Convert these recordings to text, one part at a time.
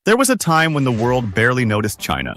There was a time when the world barely noticed China,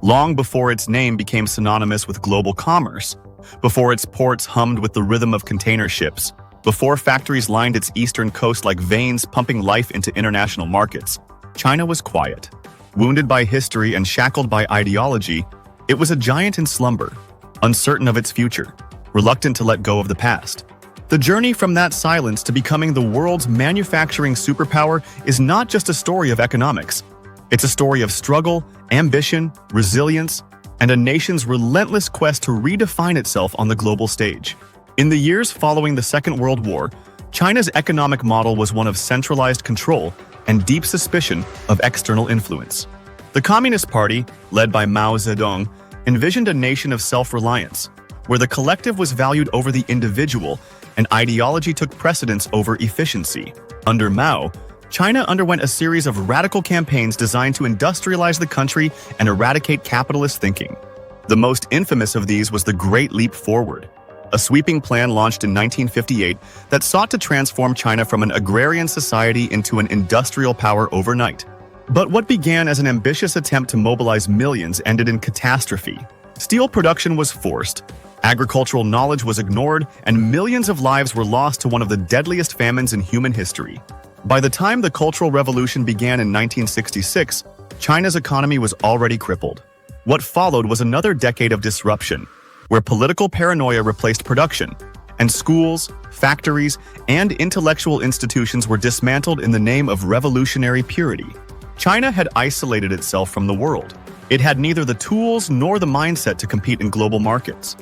long before its name became synonymous with global commerce, before its ports hummed with the rhythm of container ships, before factories lined its eastern coast like veins pumping life into international markets. China was quiet. Wounded by history and shackled by ideology, it was a giant in slumber, uncertain of its future, reluctant to let go of the past. The journey from that silence to becoming the world's manufacturing superpower is not just a story of economics. It's a story of struggle, ambition, resilience, and a nation's relentless quest to redefine itself on the global stage. In the years following the Second World War, China's economic model was one of centralized control and deep suspicion of external influence. The Communist Party, led by Mao Zedong, envisioned a nation of self-reliance, where the collective was valued over the individual and ideology took precedence over efficiency. Under Mao, China underwent a series of radical campaigns designed to industrialize the country and eradicate capitalist thinking. The most infamous of these was the Great Leap Forward, a sweeping plan launched in 1958 that sought to transform China from an agrarian society into an industrial power overnight. But what began as an ambitious attempt to mobilize millions ended in catastrophe. Steel production was forced, agricultural knowledge was ignored, and millions of lives were lost to one of the deadliest famines in human history. By the time the Cultural Revolution began in 1966, China's economy was already crippled. What followed was another decade of disruption, where political paranoia replaced production, and schools, factories, and intellectual institutions were dismantled in the name of revolutionary purity. China had isolated itself from the world. It had neither the tools nor the mindset to compete in global markets.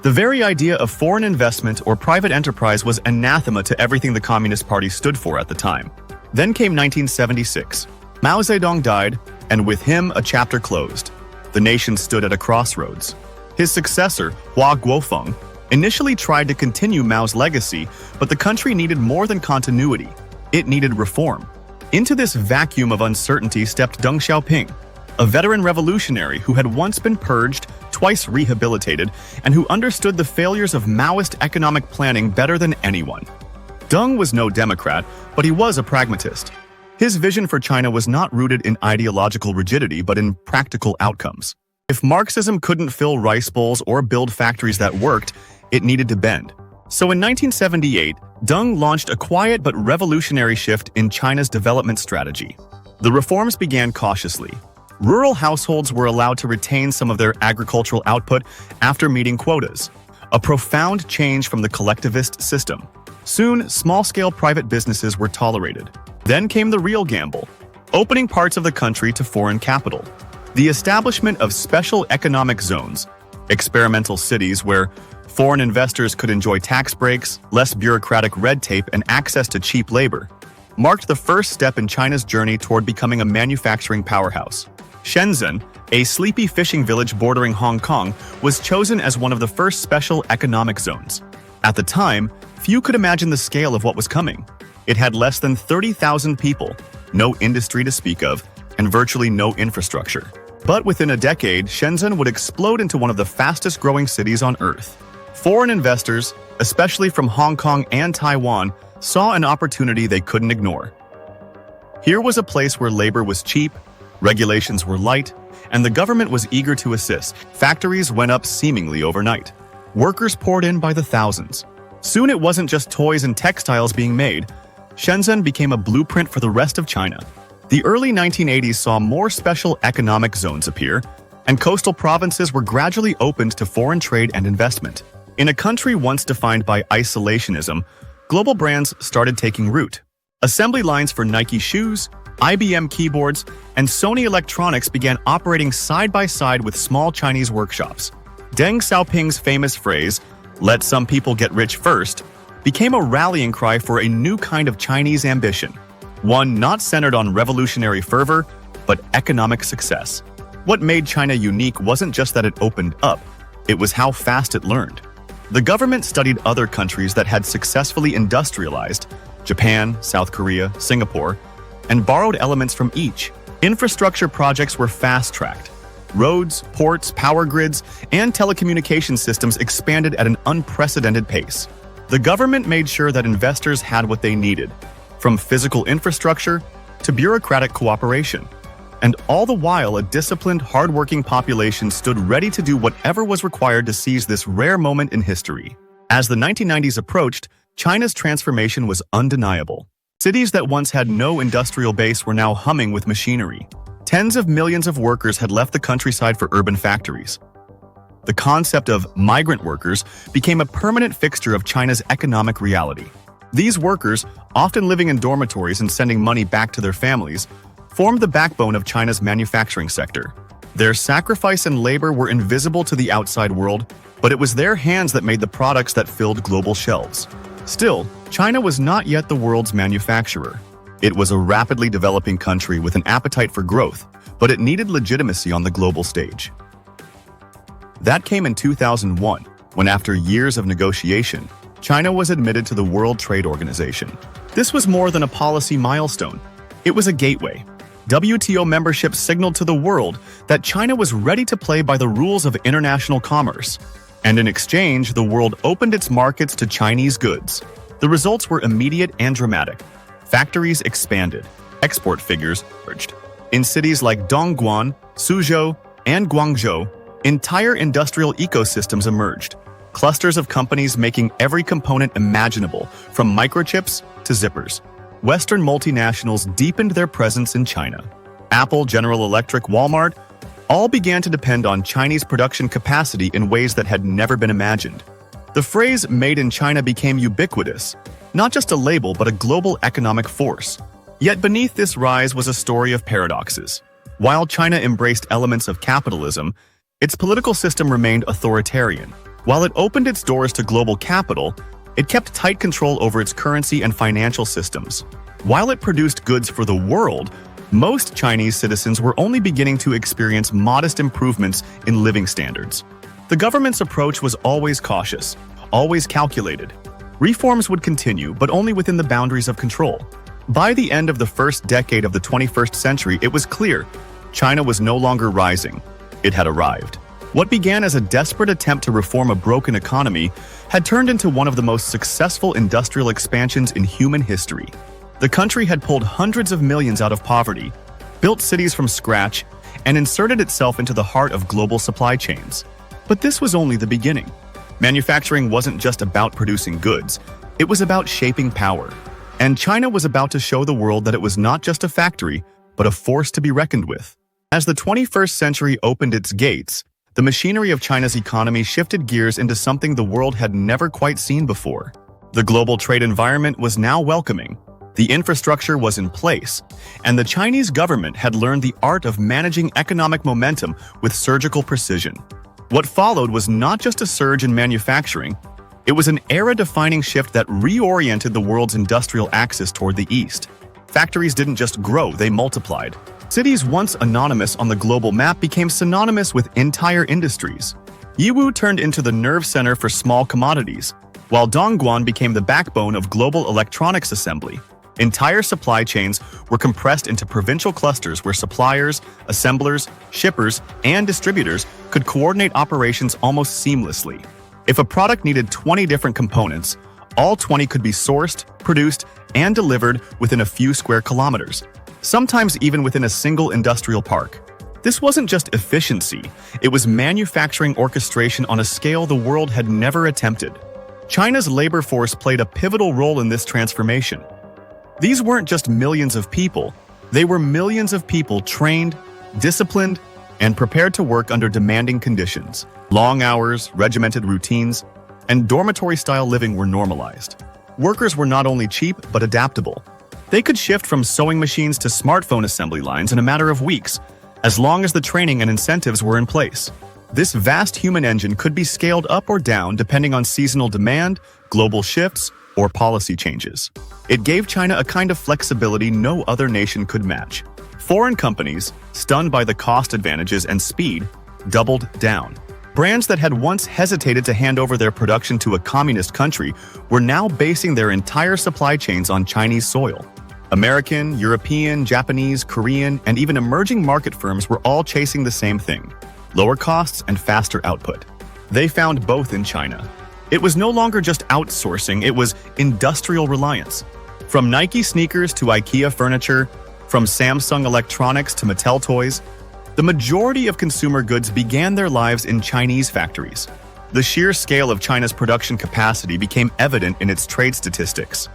The very idea of foreign investment or private enterprise was anathema to everything the Communist Party stood for at the time. Then came 1976. Mao Zedong died, and with him a chapter closed. The nation stood at a crossroads. His successor, Hua Guofeng, initially tried to continue Mao's legacy, but the country needed more than continuity. It needed reform. Into this vacuum of uncertainty stepped Deng Xiaoping, a veteran revolutionary who had once been purged, twice rehabilitated, and who understood the failures of Maoist economic planning better than anyone. Deng was no Democrat, but he was a pragmatist. His vision for China was not rooted in ideological rigidity, but in practical outcomes. If Marxism couldn't fill rice bowls or build factories that worked, it needed to bend. So in 1978, Deng launched a quiet but revolutionary shift in China's development strategy. The reforms began cautiously. Rural households were allowed to retain some of their agricultural output after meeting quotas, a profound change from the collectivist system. Soon, small-scale private businesses were tolerated. Then came the real gamble, opening parts of the country to foreign capital. The establishment of special economic zones, experimental cities where foreign investors could enjoy tax breaks, less bureaucratic red tape, and access to cheap labor, marked the first step in China's journey toward becoming a manufacturing powerhouse. Shenzhen, a sleepy fishing village bordering Hong Kong, was chosen as one of the first special economic zones. At the time, few could imagine the scale of what was coming. It had less than 30,000 people, no industry to speak of, and virtually no infrastructure. But within a decade, Shenzhen would explode into one of the fastest-growing cities on Earth. Foreign investors, especially from Hong Kong and Taiwan, saw an opportunity they couldn't ignore. Here was a place where labor was cheap, regulations were light, and the government was eager to assist. Factories went up seemingly overnight. Workers poured in by the thousands. Soon it wasn't just toys and textiles being made. Shenzhen became a blueprint for the rest of China. The early 1980s saw more special economic zones appear, and coastal provinces were gradually opened to foreign trade and investment. In a country once defined by isolationism, global brands started taking root. Assembly lines for Nike shoes, IBM keyboards, and Sony electronics began operating side by side with small Chinese workshops. Deng Xiaoping's famous phrase, "Let some people get rich first," became a rallying cry for a new kind of Chinese ambition, one not centered on revolutionary fervor, but economic success. What made China unique wasn't just that it opened up, it was how fast it learned. The government studied other countries that had successfully industrialized, Japan, South Korea, Singapore, and borrowed elements from each. Infrastructure projects were fast-tracked. Roads, ports, power grids, and telecommunication systems expanded at an unprecedented pace. The government made sure that investors had what they needed, from physical infrastructure to bureaucratic cooperation. And all the while, a disciplined, hardworking population stood ready to do whatever was required to seize this rare moment in history. As the 1990s approached, China's transformation was undeniable. Cities that once had no industrial base were now humming with machinery. Tens of millions of workers had left the countryside for urban factories. The concept of migrant workers became a permanent fixture of China's economic reality. These workers, often living in dormitories and sending money back to their families, formed the backbone of China's manufacturing sector. Their sacrifice and labor were invisible to the outside world, but it was their hands that made the products that filled global shelves. Still, China was not yet the world's manufacturer. It was a rapidly developing country with an appetite for growth, but it needed legitimacy on the global stage. That came in 2001, when after years of negotiation, China was admitted to the World Trade Organization. This was more than a policy milestone. It was a gateway. WTO membership signaled to the world that China was ready to play by the rules of international commerce. And in exchange, the world opened its markets to Chinese goods. The results were immediate and dramatic. Factories expanded. Export figures surged. In cities like Dongguan, Suzhou, and Guangzhou, entire industrial ecosystems emerged. Clusters of companies making every component imaginable, from microchips to zippers. Western multinationals deepened their presence in China. Apple, General Electric, Walmart all began to depend on Chinese production capacity in ways that had never been imagined. The phrase "made in China" became ubiquitous, not just a label but a global economic force. Yet beneath this rise was a story of paradoxes. While China embraced elements of capitalism, its political system remained authoritarian. While it opened its doors to global capital, it kept tight control over its currency and financial systems. While it produced goods for the world, most Chinese citizens were only beginning to experience modest improvements in living standards. The government's approach was always cautious, always calculated. Reforms would continue, but only within the boundaries of control. By the end of the first decade of the 21st century, it was clear China was no longer rising. It had arrived. What began as a desperate attempt to reform a broken economy had turned into one of the most successful industrial expansions in human history. The country had pulled hundreds of millions out of poverty, built cities from scratch, and inserted itself into the heart of global supply chains. But this was only the beginning. Manufacturing wasn't just about producing goods, it was about shaping power. And China was about to show the world that it was not just a factory, but a force to be reckoned with. As the 21st century opened its gates, the machinery of China's economy shifted gears into something the world had never quite seen before. The global trade environment was now welcoming. The infrastructure was in place, and the Chinese government had learned the art of managing economic momentum with surgical precision. What followed was not just a surge in manufacturing, it was an era-defining shift that reoriented the world's industrial axis toward the east. Factories didn't just grow, they multiplied. Cities once anonymous on the global map became synonymous with entire industries. Yiwu turned into the nerve center for small commodities, while Dongguan became the backbone of global electronics assembly. Entire supply chains were compressed into provincial clusters where suppliers, assemblers, shippers, and distributors could coordinate operations almost seamlessly. If a product needed 20 different components, all 20 could be sourced, produced, and delivered within a few square kilometers, sometimes even within a single industrial park. This wasn't just efficiency, it was manufacturing orchestration on a scale the world had never attempted. China's labor force played a pivotal role in this transformation. These weren't just millions of people, they were millions of people trained, disciplined, and prepared to work under demanding conditions. Long hours, regimented routines, and dormitory-style living were normalized. Workers were not only cheap, but adaptable. They could shift from sewing machines to smartphone assembly lines in a matter of weeks, as long as the training and incentives were in place. This vast human engine could be scaled up or down depending on seasonal demand, global shifts, or policy changes. It gave China a kind of flexibility no other nation could match. Foreign companies, stunned by the cost advantages and speed, doubled down. Brands that had once hesitated to hand over their production to a communist country were now basing their entire supply chains on Chinese soil. American, European, Japanese, Korean, and even emerging market firms were all chasing the same thing: lower costs and faster output. They found both in China. It was no longer just outsourcing, it was industrial reliance. From Nike sneakers to IKEA furniture, From Samsung electronics to Mattel toys, the majority of consumer goods began their lives in Chinese factories. The sheer scale of China's production capacity became evident in its trade statistics.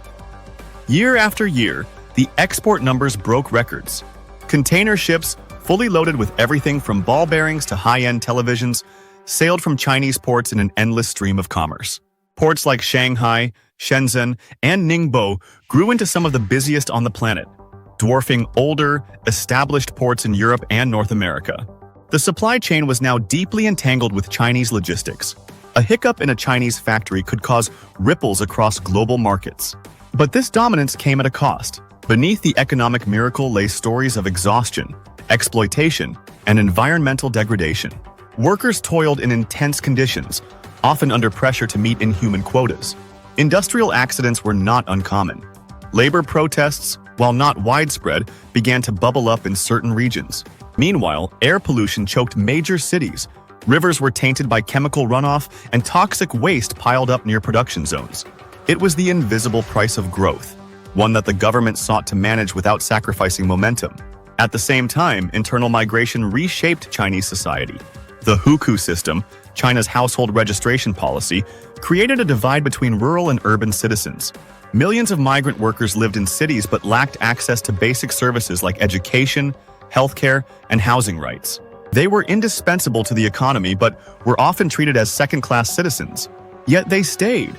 Year after year, the export numbers broke records. Container ships, fully loaded with everything from ball bearings to high-end televisions, sailed from Chinese ports in an endless stream of commerce. Ports like Shanghai, Shenzhen, and Ningbo grew into some of the busiest on the planet, dwarfing older, established ports in Europe and North America. The supply chain was now deeply entangled with Chinese logistics. A hiccup in a Chinese factory could cause ripples across global markets. But this dominance came at a cost. Beneath the economic miracle lay stories of exhaustion, exploitation, and environmental degradation. Workers toiled in intense conditions, often under pressure to meet inhuman quotas. Industrial accidents were not uncommon. Labor protests, while not widespread, began to bubble up in certain regions. Meanwhile, air pollution choked major cities. Rivers were tainted by chemical runoff, and toxic waste piled up near production zones. It was the invisible price of growth, one that the government sought to manage without sacrificing momentum. At the same time, internal migration reshaped Chinese society. The hukou system, China's household registration policy, created a divide between rural and urban citizens. Millions of migrant workers lived in cities but lacked access to basic services like education, healthcare, and housing rights. They were indispensable to the economy but were often treated as second-class citizens. Yet they stayed.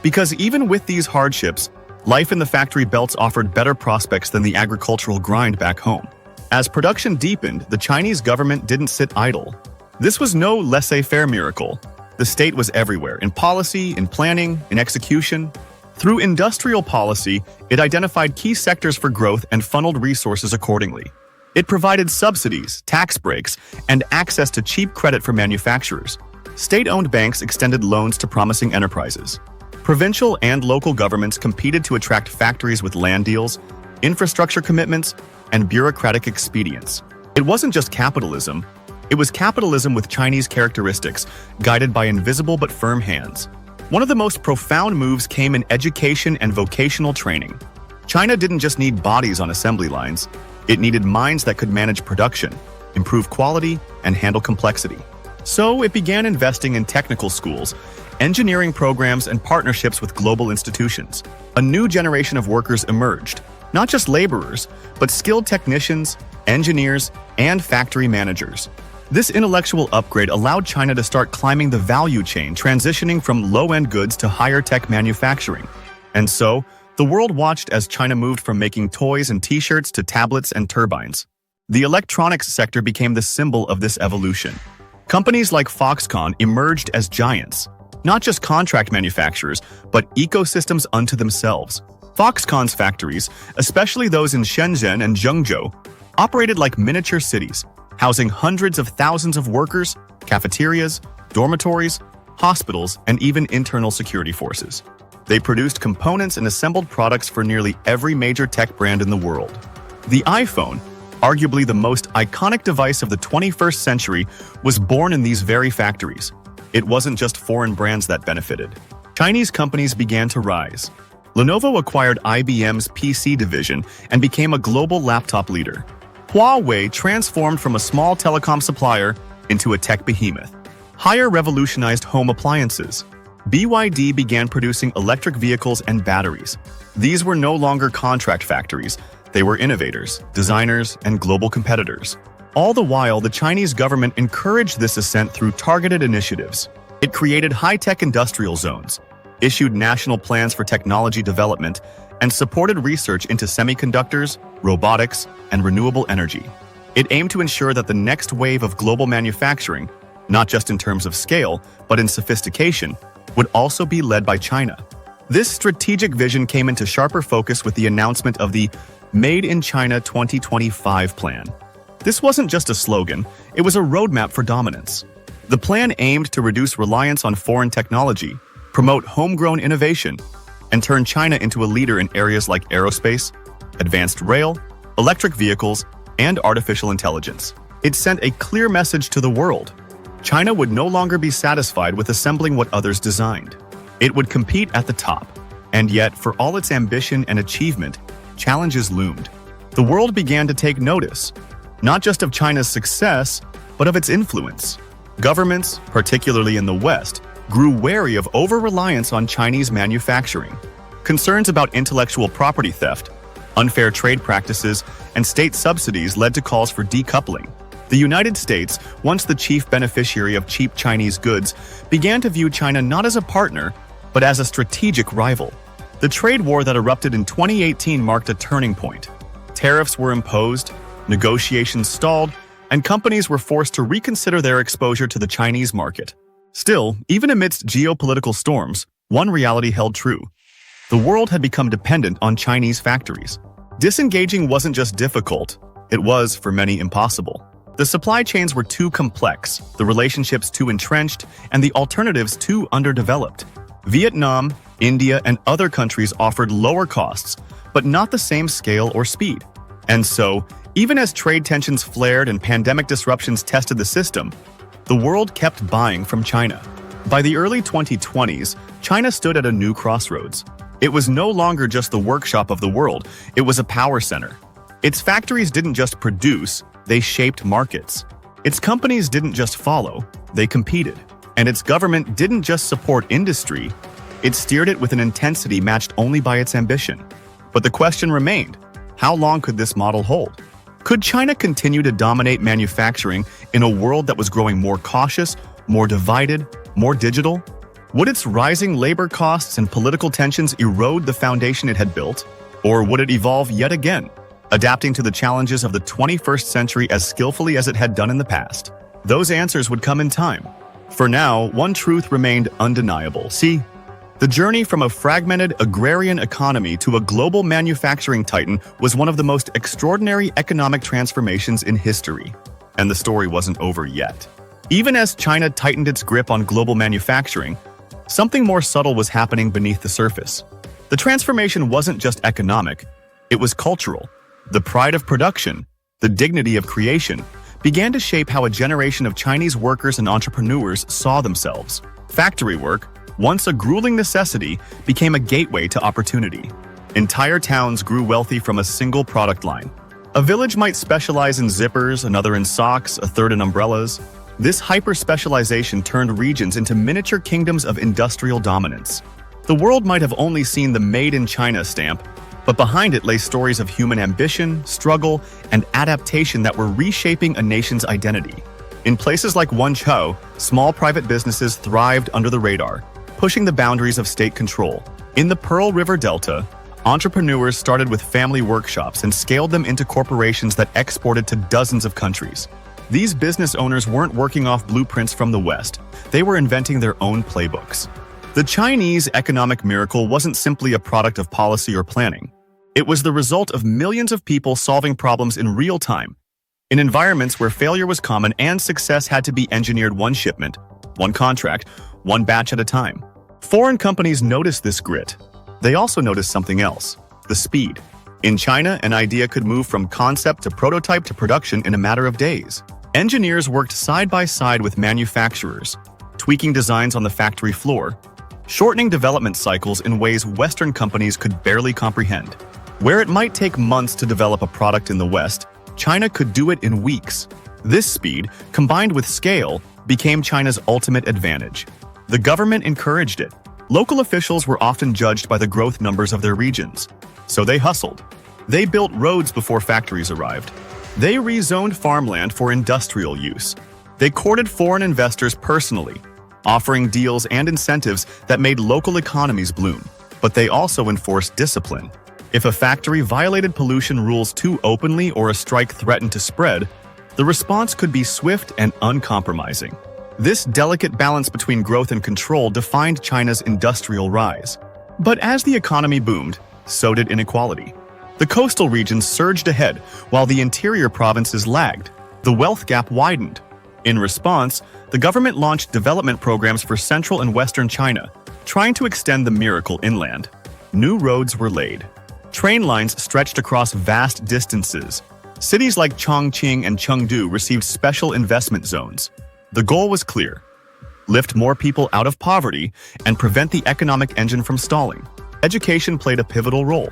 Because even with these hardships, life in the factory belts offered better prospects than the agricultural grind back home. As production deepened, the Chinese government didn't sit idle. This was no laissez-faire miracle. The state was everywhere, in policy, in planning, in execution. Through industrial policy, it identified key sectors for growth and funneled resources accordingly. It provided subsidies, tax breaks, and access to cheap credit for manufacturers. State-owned banks extended loans to promising enterprises. Provincial and local governments competed to attract factories with land deals, infrastructure commitments, and bureaucratic expedients. It wasn't just capitalism. It was capitalism with Chinese characteristics, guided by invisible but firm hands. One of the most profound moves came in education and vocational training. China didn't just need bodies on assembly lines. It needed minds that could manage production, improve quality, and handle complexity. So it began investing in technical schools, engineering programs, and partnerships with global institutions. A new generation of workers emerged, not just laborers, but skilled technicians, engineers, and factory managers. This intellectual upgrade allowed China to start climbing the value chain, transitioning from low-end goods to higher-tech manufacturing. And so, the world watched as China moved from making toys and t-shirts to tablets and turbines. The electronics sector became the symbol of this evolution. Companies like Foxconn emerged as giants, not just contract manufacturers, but ecosystems unto themselves. Foxconn's factories, especially those in Shenzhen and Zhengzhou, operated like miniature cities, housing hundreds of thousands of workers, cafeterias, dormitories, hospitals, and even internal security forces. They produced components and assembled products for nearly every major tech brand in the world. The iPhone, arguably the most iconic device of the 21st century, was born in these very factories. It wasn't just foreign brands that benefited. Chinese companies began to rise. Lenovo acquired IBM's PC division and became a global laptop leader. Huawei transformed from a small telecom supplier into a tech behemoth. Haier revolutionized home appliances. BYD began producing electric vehicles and batteries. These were no longer contract factories. They were innovators, designers, and global competitors. All the while, the Chinese government encouraged this ascent through targeted initiatives. It created high-tech industrial zones, issued national plans for technology development, and supported research into semiconductors, robotics, and renewable energy. It aimed to ensure that the next wave of global manufacturing, not just in terms of scale, but in sophistication, would also be led by China. This strategic vision came into sharper focus with the announcement of the Made in China 2025 plan. This wasn't just a slogan, it was a roadmap for dominance. The plan aimed to reduce reliance on foreign technology, promote homegrown innovation, and turn China into a leader in areas like aerospace, advanced rail, electric vehicles, and artificial intelligence. It sent a clear message to the world. China would no longer be satisfied with assembling what others designed. It would compete at the top. And yet, for all its ambition and achievement, challenges loomed. The world began to take notice, not just of China's success, but of its influence. Governments, particularly in the West, grew wary of over-reliance on Chinese manufacturing. Concerns about intellectual property theft, unfair trade practices, and state subsidies led to calls for decoupling. The United States, once the chief beneficiary of cheap Chinese goods, began to view China not as a partner, but as a strategic rival. The trade war that erupted in 2018 marked a turning point. Tariffs were imposed, negotiations stalled, and companies were forced to reconsider their exposure to the Chinese market. Still, even amidst geopolitical storms, one reality held true. The world had become dependent on Chinese factories. Disengaging wasn't just difficult, it was, for many, impossible. The supply chains were too complex, the relationships too entrenched, and the alternatives too underdeveloped. Vietnam, India, and other countries offered lower costs, but not the same scale or speed. And so, even as trade tensions flared and pandemic disruptions tested the system, the world kept buying from China. By the early 2020s, China stood at a new crossroads. It was no longer just the workshop of the world, it was a power center. Its factories didn't just produce, they shaped markets. Its companies didn't just follow, they competed. And its government didn't just support industry, it steered it with an intensity matched only by its ambition. But the question remained, how long could this model hold? Could China continue to dominate manufacturing in a world that was growing more cautious, more divided, more digital? Would its rising labor costs and political tensions erode the foundation it had built? Or would it evolve yet again, adapting to the challenges of the 21st century as skillfully as it had done in the past? Those answers would come in time. For now, one truth remained undeniable. See, the journey from a fragmented agrarian economy to a global manufacturing titan was one of the most extraordinary economic transformations in history. And the story wasn't over yet. Even as China tightened its grip on global manufacturing, something more subtle was happening beneath the surface. The transformation wasn't just economic, it was cultural. The pride of production, the dignity of creation, began to shape how a generation of Chinese workers and entrepreneurs saw themselves. Factory work, once a grueling necessity, became a gateway to opportunity. Entire towns grew wealthy from a single product line. A village might specialize in zippers, another in socks, a third in umbrellas. This hyper-specialization turned regions into miniature kingdoms of industrial dominance. The world might have only seen the Made in China stamp, but behind it lay stories of human ambition, struggle, and adaptation that were reshaping a nation's identity. In places like Untold, small private businesses thrived under the radar, pushing the boundaries of state control. In the Pearl River Delta, entrepreneurs started with family workshops and scaled them into corporations that exported to dozens of countries. These business owners weren't working off blueprints from the West, they were inventing their own playbooks. The Chinese economic miracle wasn't simply a product of policy or planning. It was the result of millions of people solving problems in real time, in environments where failure was common and success had to be engineered one shipment, one contract, one batch at a time. Foreign companies noticed this grit. They also noticed something else: the speed. In China, an idea could move from concept to prototype to production in a matter of days. Engineers worked side by side with manufacturers, tweaking designs on the factory floor, shortening development cycles in ways Western companies could barely comprehend. Where it might take months to develop a product in the West, China could do it in weeks. This speed, combined with scale, became China's ultimate advantage. The government encouraged it. Local officials were often judged by the growth numbers of their regions. So they hustled. They built roads before factories arrived. They rezoned farmland for industrial use. They courted foreign investors personally, offering deals and incentives that made local economies bloom. But they also enforced discipline. If a factory violated pollution rules too openly or a strike threatened to spread, the response could be swift and uncompromising. This delicate balance between growth and control defined China's industrial rise. But as the economy boomed, so did inequality. The coastal regions surged ahead, while the interior provinces lagged. The wealth gap widened. In response, the government launched development programs for central and western China, trying to extend the miracle inland. New roads were laid. Train lines stretched across vast distances. Cities like Chongqing and Chengdu received special investment zones. The goal was clear: lift more people out of poverty and prevent the economic engine from stalling. Education played a pivotal role.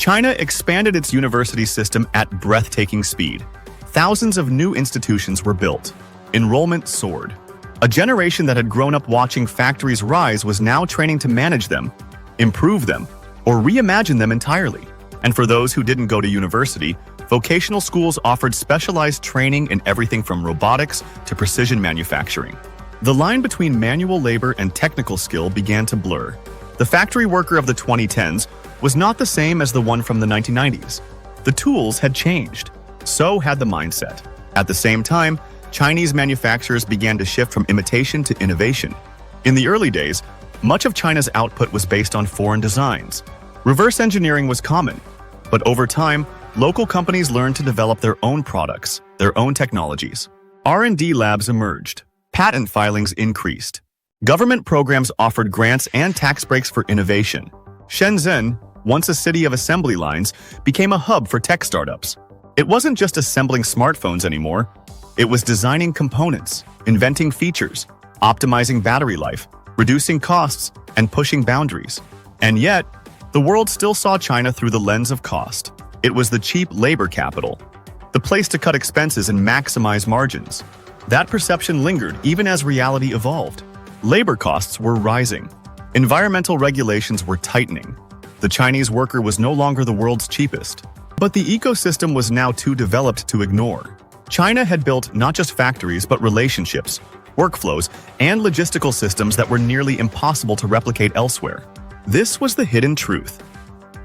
China expanded its university system at breathtaking speed. Thousands of new institutions were built. Enrollment soared. A generation that had grown up watching factories rise was now training to manage them, improve them, or reimagine them entirely. And for those who didn't go to university, vocational schools offered specialized training in everything from robotics to precision manufacturing. The line between manual labor and technical skill began to blur. The factory worker of the 2010s was not the same as the one from the 1990s. The tools had changed. So had the mindset. At the same time, Chinese manufacturers began to shift from imitation to innovation. In the early days, much of China's output was based on foreign designs. Reverse engineering was common, but over time, local companies learned to develop their own products, their own technologies. R&D labs emerged. Patent filings increased. Government programs offered grants and tax breaks for innovation. Shenzhen, once a city of assembly lines, became a hub for tech startups. It wasn't just assembling smartphones anymore. It was designing components, inventing features, optimizing battery life, reducing costs, and pushing boundaries. And yet, the world still saw China through the lens of cost. It was the cheap labor capital, the place to cut expenses and maximize margins. That perception lingered even as reality evolved. Labor costs were rising. Environmental regulations were tightening. The Chinese worker was no longer the world's cheapest. But the ecosystem was now too developed to ignore. China had built not just factories, but relationships, workflows, and logistical systems that were nearly impossible to replicate elsewhere. This was the hidden truth.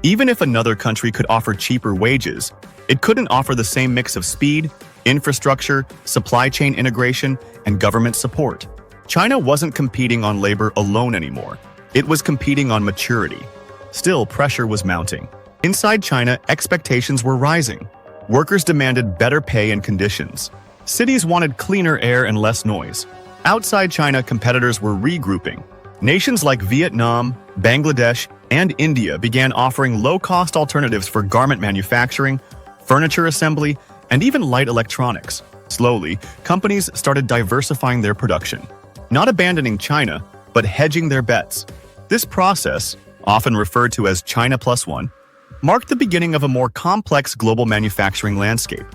Even if another country could offer cheaper wages, it couldn't offer the same mix of speed, infrastructure, supply chain integration, and government support. China wasn't competing on labor alone anymore. It was competing on maturity. Still, pressure was mounting. Inside China, expectations were rising. Workers demanded better pay and conditions. Cities wanted cleaner air and less noise. Outside China, competitors were regrouping. Nations like Vietnam, Bangladesh, and India began offering low-cost alternatives for garment manufacturing, furniture assembly, and even light electronics. Slowly, companies started diversifying their production, not abandoning China, but hedging their bets. This process, often referred to as China Plus One, marked the beginning of a more complex global manufacturing landscape.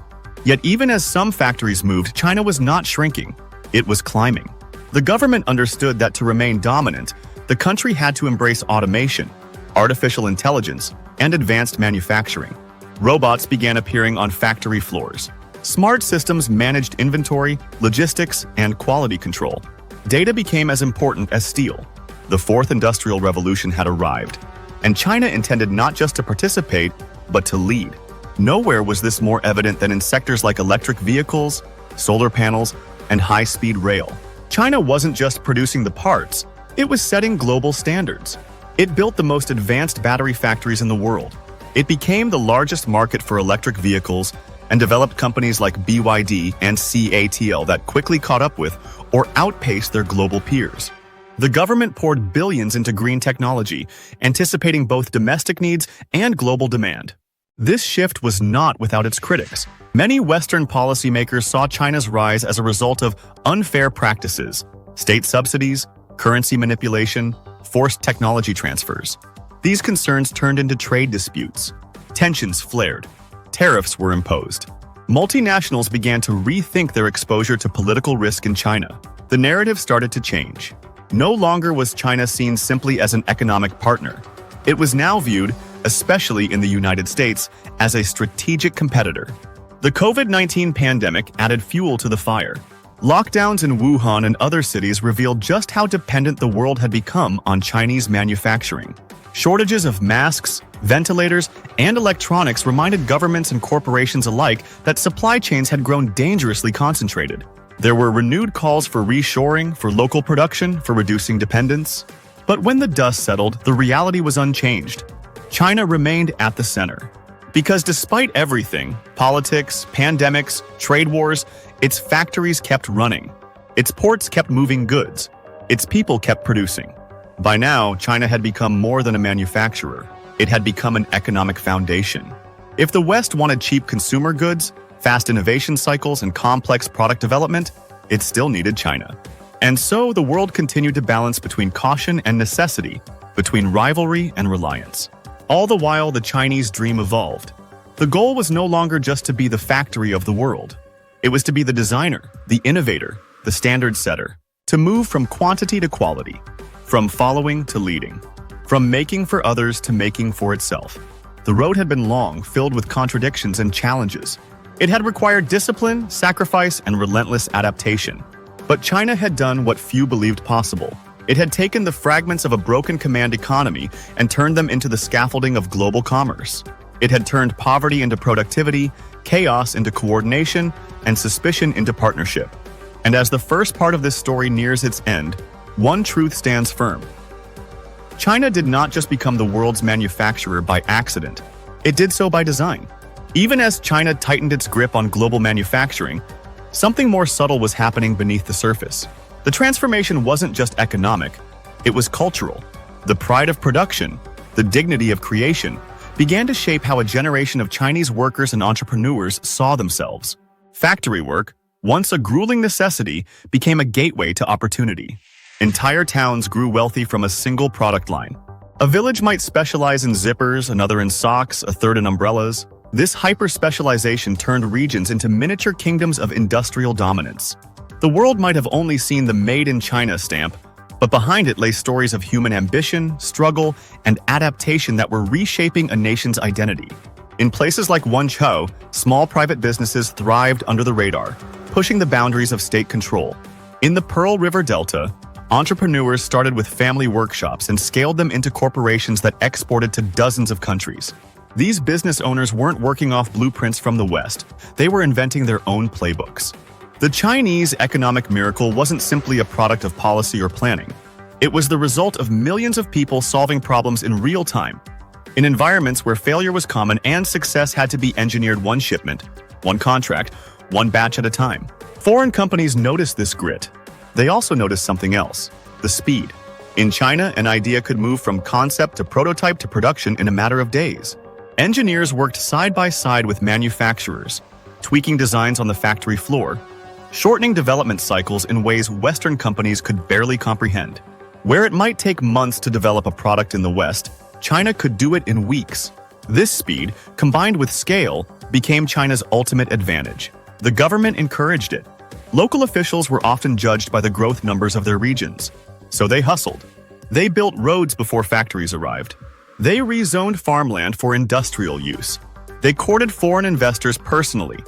Yet even as some factories moved, China was not shrinking. It was climbing. The government understood that to remain dominant, the country had to embrace automation, artificial intelligence, and advanced manufacturing. Robots began appearing on factory floors. Smart systems managed inventory, logistics, and quality control. Data became as important as steel. The fourth industrial revolution had arrived, and China intended not just to participate, but to lead. Nowhere was this more evident than in sectors like electric vehicles, solar panels, and high-speed rail. China wasn't just producing the parts, it was setting global standards. It built the most advanced battery factories in the world. It became the largest market for electric vehicles and developed companies like BYD and CATL that quickly caught up with or outpaced their global peers. The government poured billions into green technology, anticipating both domestic needs and global demand. This shift was not without its critics. Many Western policymakers saw China's rise as a result of unfair practices, state subsidies, currency manipulation, forced technology transfers. These concerns turned into trade disputes. Tensions flared. Tariffs were imposed. Multinationals began to rethink their exposure to political risk in China. The narrative started to change. No longer was China seen simply as an economic partner. It was now viewed, especially in the United States, as a strategic competitor. The COVID-19 pandemic added fuel to the fire. Lockdowns in Wuhan and other cities revealed just how dependent the world had become on Chinese manufacturing. Shortages of masks, ventilators, and electronics reminded governments and corporations alike that supply chains had grown dangerously concentrated. There were renewed calls for reshoring, for local production, for reducing dependence. But when the dust settled, the reality was unchanged. China remained at the center. Because despite everything, politics, pandemics, trade wars, its factories kept running. Its ports kept moving goods. Its people kept producing. By now, China had become more than a manufacturer. It had become an economic foundation. If the West wanted cheap consumer goods, fast innovation cycles, and complex product development, it still needed China. And so the world continued to balance between caution and necessity, between rivalry and reliance. All the while, the Chinese dream evolved. The goal was no longer just to be the factory of the world. It was to be the designer, the innovator, the standard setter, to move from quantity to quality, from following to leading, from making for others to making for itself. The road had been long, filled with contradictions and challenges. It had required discipline, sacrifice, and relentless adaptation. But China had done what few believed possible. It had taken the fragments of a broken command economy and turned them into the scaffolding of global commerce. It had turned poverty into productivity, chaos into coordination, and suspicion into partnership. And as the first part of this story nears its end, one truth stands firm. China did not just become the world's manufacturer by accident. It did so by design. Even as China tightened its grip on global manufacturing, something more subtle was happening beneath the surface. The transformation wasn't just economic, it was cultural. The pride of production, the dignity of creation, began to shape how a generation of Chinese workers and entrepreneurs saw themselves. Factory work, once a grueling necessity, became a gateway to opportunity. Entire towns grew wealthy from a single product line. A village might specialize in zippers, another in socks, a third in umbrellas. This hyper-specialization turned regions into miniature kingdoms of industrial dominance. The world might have only seen the Made in China stamp, but behind it lay stories of human ambition, struggle, and adaptation that were reshaping a nation's identity. In places like Untold, small private businesses thrived under the radar, pushing the boundaries of state control. In the Pearl River Delta, entrepreneurs started with family workshops and scaled them into corporations that exported to dozens of countries. These business owners weren't working off blueprints from the West, they were inventing their own playbooks. The Chinese economic miracle wasn't simply a product of policy or planning. It was the result of millions of people solving problems in real time, in environments where failure was common and success had to be engineered one shipment, one contract, one batch at a time. Foreign companies noticed this grit. They also noticed something else: the speed. In China, an idea could move from concept to prototype to production in a matter of days. Engineers worked side by side with manufacturers, tweaking designs on the factory floor, shortening development cycles in ways Western companies could barely comprehend. Where it might take months to develop a product in the West, China could do it in weeks. This speed, combined with scale, became China's ultimate advantage. The government encouraged it. Local officials were often judged by the growth numbers of their regions, so they hustled. They built roads before factories arrived. They rezoned farmland for industrial use. They courted foreign investors personally,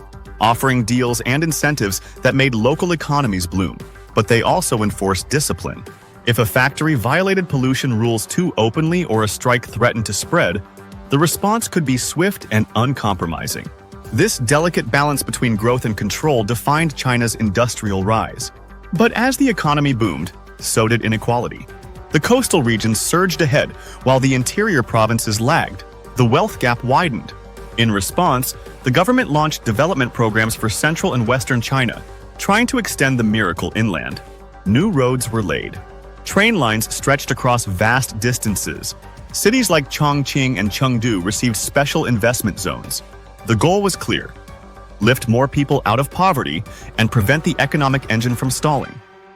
offering deals and incentives that made local economies bloom. But they also enforced discipline. If a factory violated pollution rules too openly or a strike threatened to spread, the response could be swift and uncompromising. This delicate balance between growth and control defined China's industrial rise. But as the economy boomed, so did inequality. The coastal regions surged ahead while the interior provinces lagged. The wealth gap widened. In response, the government launched development programs for central and western China, trying to extend the miracle inland. New roads were laid. Train lines stretched across vast distances. Cities like Chongqing and Chengdu received special investment zones. The goal was clear: lift more people out of poverty and prevent the economic engine from stalling.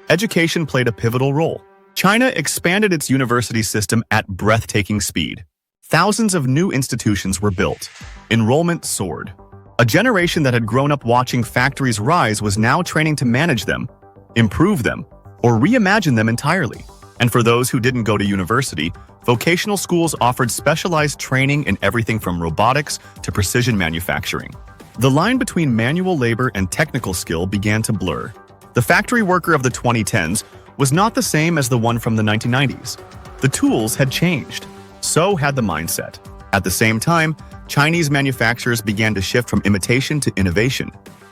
Education played a pivotal role. China expanded its university system at breathtaking speed. Thousands of new institutions were built. Enrollment soared. A generation that had grown up watching factories rise was now training to manage them, improve them, or reimagine them entirely. And for those who didn't go to university, vocational schools offered specialized training in everything from robotics to precision manufacturing. The line between manual labor and technical skill began to blur. The factory worker of the 2010s was not the same as the one from the 1990s. The tools had changed. So had the mindset. At the same time, Chinese manufacturers began to shift from imitation to innovation.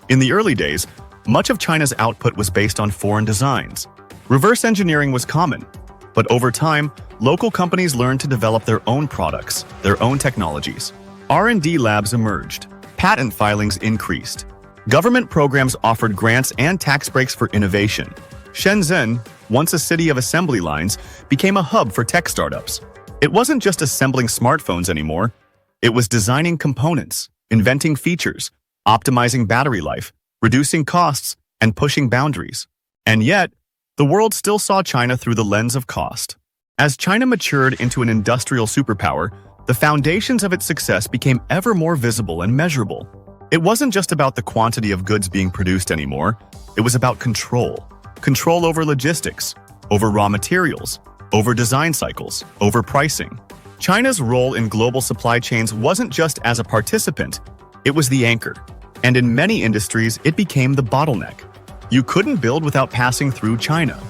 In the early days, much of China's output was based on foreign designs. Reverse engineering was common, but over time, local companies learned to develop their own products, their own technologies. R&D labs emerged. Patent filings increased. Government programs offered grants and tax breaks for innovation. Shenzhen, once a city of assembly lines, became a hub for tech startups. It wasn't just assembling smartphones anymore. It was designing components, inventing features, optimizing battery life, reducing costs, and pushing boundaries. And yet, the world still saw China through the lens of cost. As China matured into an industrial superpower, the foundations of its success became ever more visible and measurable. It wasn't just about the quantity of goods being produced anymore, it was about control. Control over logistics, over raw materials, over design cycles, over pricing. China's role in global supply chains wasn't just as a participant, it was the anchor. And in many industries, it became the bottleneck. You couldn't build without passing through China.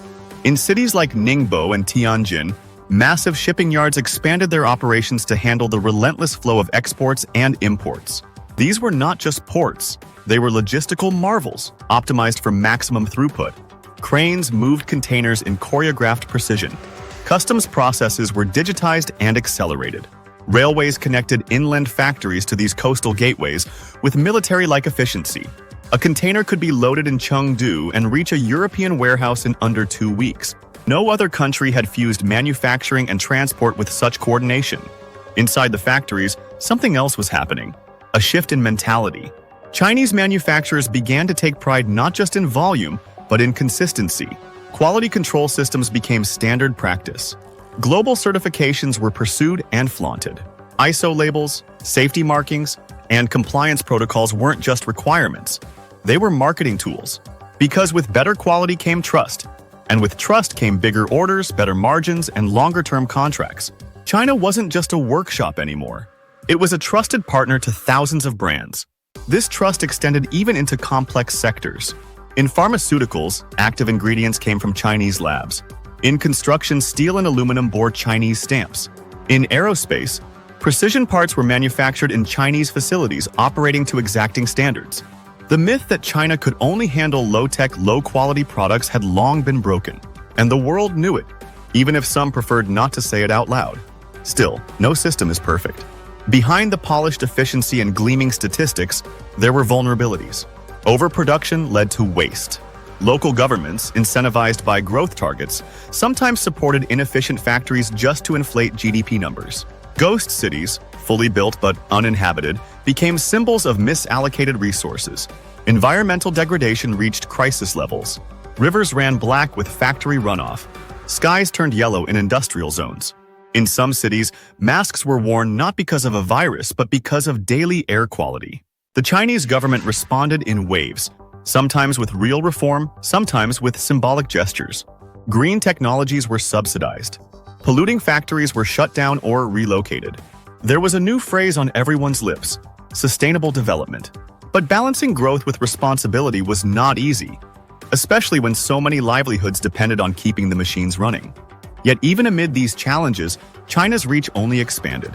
In cities like Ningbo and Tianjin, massive shipping yards expanded their operations to handle the relentless flow of exports and imports. These were not just ports, they were logistical marvels, optimized for maximum throughput. Cranes moved containers in choreographed precision. Customs processes were digitized and accelerated. Railways connected inland factories to these coastal gateways with military-like efficiency. A container could be loaded in Chengdu and reach a European warehouse in under 2 weeks. No other country had fused manufacturing and transport with such coordination. Inside the factories, something else was happening. A shift in mentality. Chinese manufacturers began to take pride not just in volume, but in consistency. Quality control systems became standard practice. Global certifications were pursued and flaunted. ISO labels, safety markings, and compliance protocols weren't just requirements. They were marketing tools. Because with better quality came trust. And with trust came bigger orders, better margins, and longer-term contracts. China wasn't just a workshop anymore. It was a trusted partner to thousands of brands. This trust extended even into complex sectors. In pharmaceuticals, active ingredients came from Chinese labs. In construction, steel and aluminum bore Chinese stamps. In aerospace, precision parts were manufactured in Chinese facilities operating to exacting standards. The myth that China could only handle low-tech, low-quality products had long been broken, and the world knew it, even if some preferred not to say it out loud. Still, no system is perfect. Behind the polished efficiency and gleaming statistics, there were vulnerabilities. Overproduction led to waste. Local governments, incentivized by growth targets, sometimes supported inefficient factories just to inflate GDP numbers. Ghost cities, fully built but uninhabited, became symbols of misallocated resources. Environmental degradation reached crisis levels. Rivers ran black with factory runoff. Skies turned yellow in industrial zones. In some cities, masks were worn not because of a virus, but because of daily air quality. The Chinese government responded in waves, sometimes with real reform, sometimes with symbolic gestures. Green technologies were subsidized. Polluting factories were shut down or relocated. There was a new phrase on everyone's lips: sustainable development. But balancing growth with responsibility was not easy, especially when so many livelihoods depended on keeping the machines running. Yet even amid these challenges, China's reach only expanded.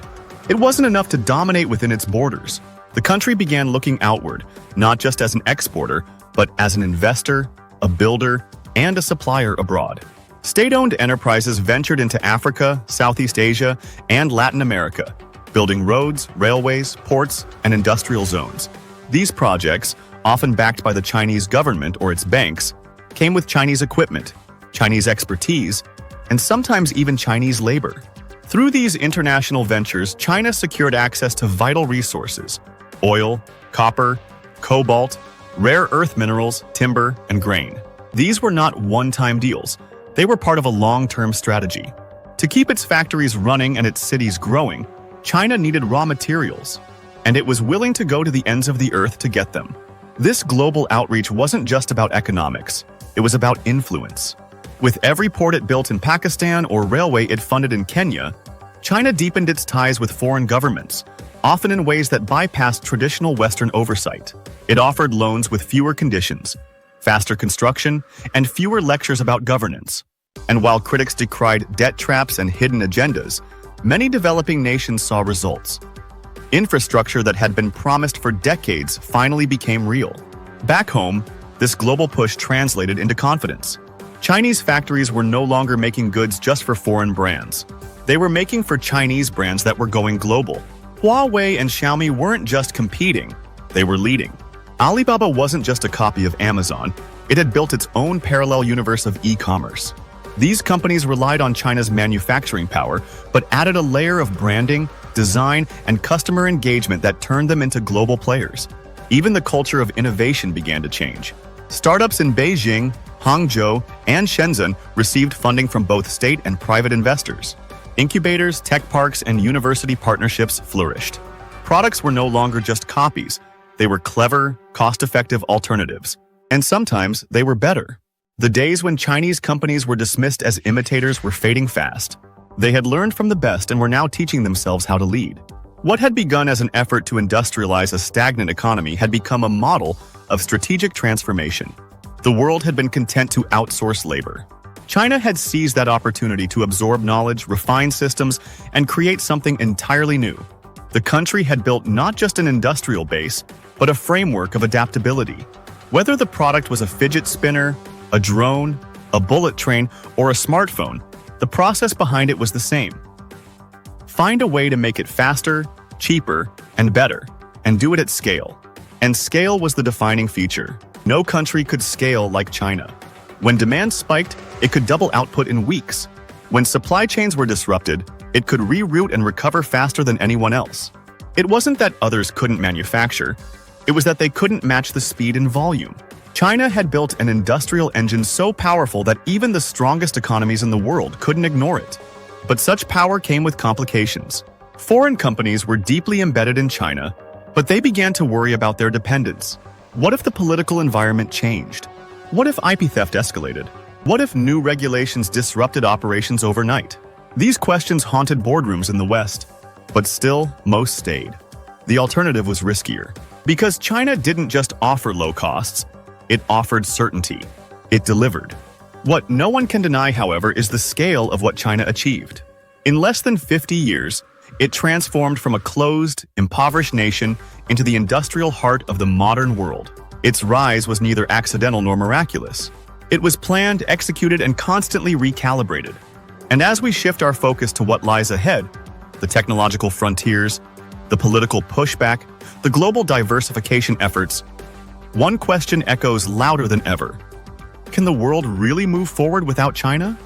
It wasn't enough to dominate within its borders. The country began looking outward, not just as an exporter, but as an investor, a builder, and a supplier abroad. State-owned enterprises ventured into Africa, Southeast Asia, and Latin America, building roads, railways, ports, and industrial zones. These projects, often backed by the Chinese government or its banks, came with Chinese equipment, Chinese expertise, and sometimes even Chinese labor. Through these international ventures, China secured access to vital resources: oil, copper, cobalt, rare earth minerals, timber, and grain. These were not one-time deals. They were part of a long-term strategy. To keep its factories running and its cities growing, China needed raw materials, and it was willing to go to the ends of the earth to get them. This global outreach wasn't just about economics, it was about influence. With every port it built in Pakistan or railway it funded in Kenya, China deepened its ties with foreign governments, often in ways that bypassed traditional Western oversight. It offered loans with fewer conditions, faster construction, and fewer lectures about governance. And while critics decried debt traps and hidden agendas, many developing nations saw results. Infrastructure that had been promised for decades finally became real. Back home, this global push translated into confidence. Chinese factories were no longer making goods just for foreign brands. They were making for Chinese brands that were going global. Huawei and Xiaomi weren't just competing, they were leading. Alibaba wasn't just a copy of Amazon, it had built its own parallel universe of e-commerce. These companies relied on China's manufacturing power, but added a layer of branding, design, and customer engagement that turned them into global players. Even the culture of innovation began to change. Startups in Beijing, Hangzhou, and Shenzhen received funding from both state and private investors. Incubators, tech parks, and university partnerships flourished. Products were no longer just copies. They were clever, cost-effective alternatives. And sometimes they were better. The days when Chinese companies were dismissed as imitators were fading fast. They had learned from the best and were now teaching themselves how to lead. What had begun as an effort to industrialize a stagnant economy had become a model of strategic transformation. The world had been content to outsource labor. China had seized that opportunity to absorb knowledge, refine systems, and create something entirely new. The country had built not just an industrial base, but a framework of adaptability. Whether the product was a fidget spinner, a drone, a bullet train, or a smartphone, the process behind it was the same. Find a way to make it faster, cheaper, and better, and do it at scale. And scale was the defining feature. No country could scale like China. When demand spiked, it could double output in weeks. When supply chains were disrupted, it could reroute and recover faster than anyone else. It wasn't that others couldn't manufacture, it was that they couldn't match the speed and volume. China had built an industrial engine so powerful that even the strongest economies in the world couldn't ignore it. But such power came with complications. Foreign companies were deeply embedded in China, but they began to worry about their dependence. What if the political environment changed? What if IP theft escalated? What if new regulations disrupted operations overnight? These questions haunted boardrooms in the West, but still, most stayed. The alternative was riskier. Because China didn't just offer low costs, it offered certainty. It delivered. What no one can deny, however, is the scale of what China achieved. In less than 50 years, it transformed from a closed, impoverished nation into the industrial heart of the modern world. Its rise was neither accidental nor miraculous. It was planned, executed, and constantly recalibrated. And as we shift our focus to what lies ahead, the technological frontiers, the political pushback, the global diversification efforts, one question echoes louder than ever. Can the world really move forward without China?